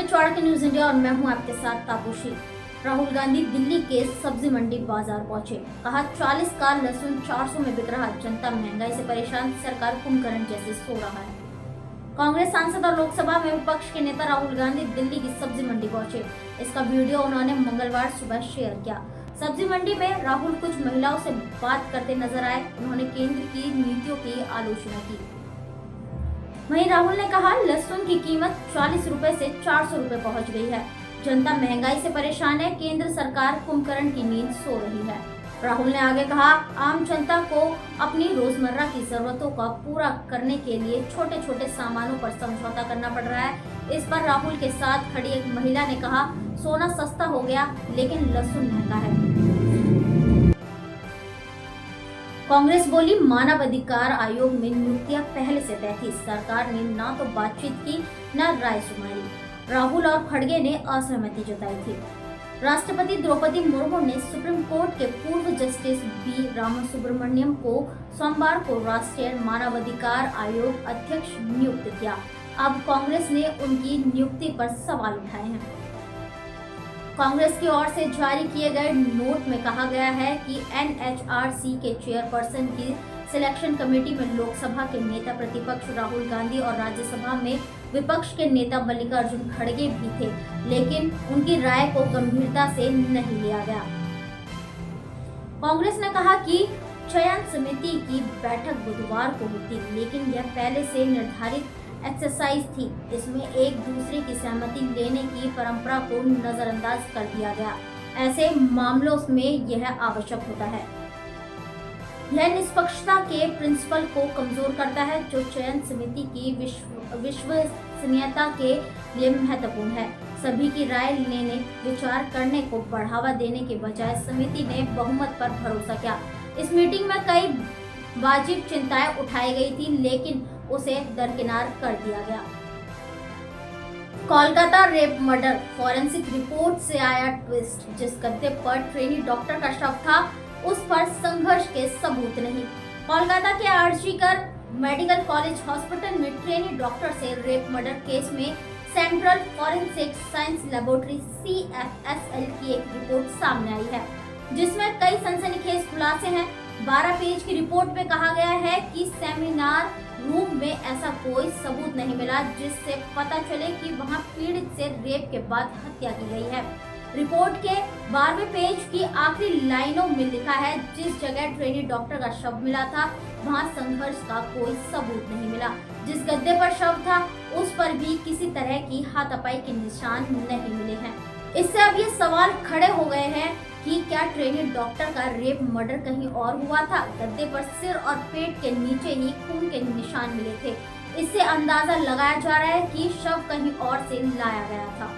Chanakya news India और मैं हूं आपके साथ तापुशी। राहुल गांधी दिल्ली के सब्जी मंडी बाजार पहुंचे। कहा 40 का लहसुन 400 में बिक रहा, जनता महंगाई से परेशान, सरकार कुंभकर्ण जैसे सो रहा है। कांग्रेस सांसद और लोकसभा में विपक्ष के नेता राहुल गांधी दिल्ली की सब्जी मंडी पहुंचे। इसका वीडियो उन्होंने मंगलवार सुबह शेयर किया। सब्जी मंडी में राहुल कुछ महिलाओं से बात करते नजर आए। उन्होंने केंद्र की नीतियों की आलोचना की। वहीं राहुल ने कहा लहसुन की कीमत 40 रुपए से 400 रुपए पहुंच गई है, जनता महंगाई से परेशान है, केंद्र सरकार कुंभकर्ण की नींद सो रही है। राहुल ने आगे कहा आम जनता को अपनी रोजमर्रा की जरूरतों का पूरा करने के लिए छोटे छोटे सामानों पर समझौता करना पड़ रहा है। इस पर राहुल के साथ खड़ी एक महिला ने कहा सोना सस्ता हो गया लेकिन लहसुन महंगा है। कांग्रेस बोली मानवाधिकार आयोग में नियुक्तियां पहले से तय थी, सरकार ने ना तो बातचीत की न राय सुनाई। राहुल और खड़गे ने असहमति जताई थी। राष्ट्रपति द्रौपदी मुर्मू ने सुप्रीम कोर्ट के पूर्व जस्टिस बी रामासुब्रमण्यम को सोमवार को राष्ट्रीय मानवाधिकार आयोग अध्यक्ष नियुक्त किया। अब कांग्रेस ने उनकी नियुक्ति पर सवाल उठाए हैं। कांग्रेस की ओर से जारी किए गए नोट में कहा गया है कि NHRC के चेयरपर्सन की सिलेक्शन कमेटी में लोकसभा के नेता प्रतिपक्ष राहुल गांधी और राज्यसभा में विपक्ष के नेता मल्लिकार्जुन खड़गे भी थे, लेकिन उनकी राय को गंभीरता से नहीं लिया गया। कांग्रेस ने कहा कि चयन समिति की बैठक बुधवार को होती, लेकिन यह पहले से निर्धारित एक्सरसाइज थी। इसमें एक दूसरे की सहमति लेने की परंपरा को नजरअंदाज कर दिया गया। ऐसे मामलों में यह आवश्यक होता है। यह निष्पक्षता के प्रिंसिपल को कमजोर करता है, जो चयन समिति की विश्वसनीयता के लिए महत्वपूर्ण है। सभी की राय लेने, विचार करने को बढ़ावा देने के बजाय समिति ने बहुमत पर भरोसा किया। इस मीटिंग में कई वाजिब चिंताएं उठाई गई थी, लेकिन उसे दरकिनार कर दिया गया। Kolkata rape murder forensic report से आया ट्विस्ट। जिस गद्दे पर ट्रेनी डॉक्टर का शव था, उस पर संघर्ष के सबूत नहीं। कोलकाता के आरजीकर मेडिकल कॉलेज हॉस्पिटल में ट्रेनी डॉक्टर से रेप मर्डर केस में central forensic science laboratory CFSL की एक रिपोर्ट सामने आई है, जिसमें कई सनसनीखेज खुलासे हैं। 12 पेज की रिपोर्ट में कहा गया है कि सेमिनार रूम में ऐसा कोई सबूत नहीं मिला जिससे पता चले कि वहां पीड़ित से रेप के बाद हत्या की गई है। रिपोर्ट के 12वें पेज की आखिरी लाइनों में लिखा है जिस जगह ट्रेनी डॉक्टर का शव मिला था वहां संघर्ष का कोई सबूत नहीं मिला। जिस गद्दे पर शव था उस पर भी किसी तरह की हाथापाई के निशान नहीं मिले हैं। इससे अब ये सवाल खड़े हो गए हैं कि क्या ट्रेनी डॉक्टर का रेप मर्डर कहीं और हुआ था? गद्दे पर सिर और पेट के नीचे ही खून के निशान मिले थे। इससे अंदाजा लगाया जा रहा है कि शव कहीं और से लाया गया था।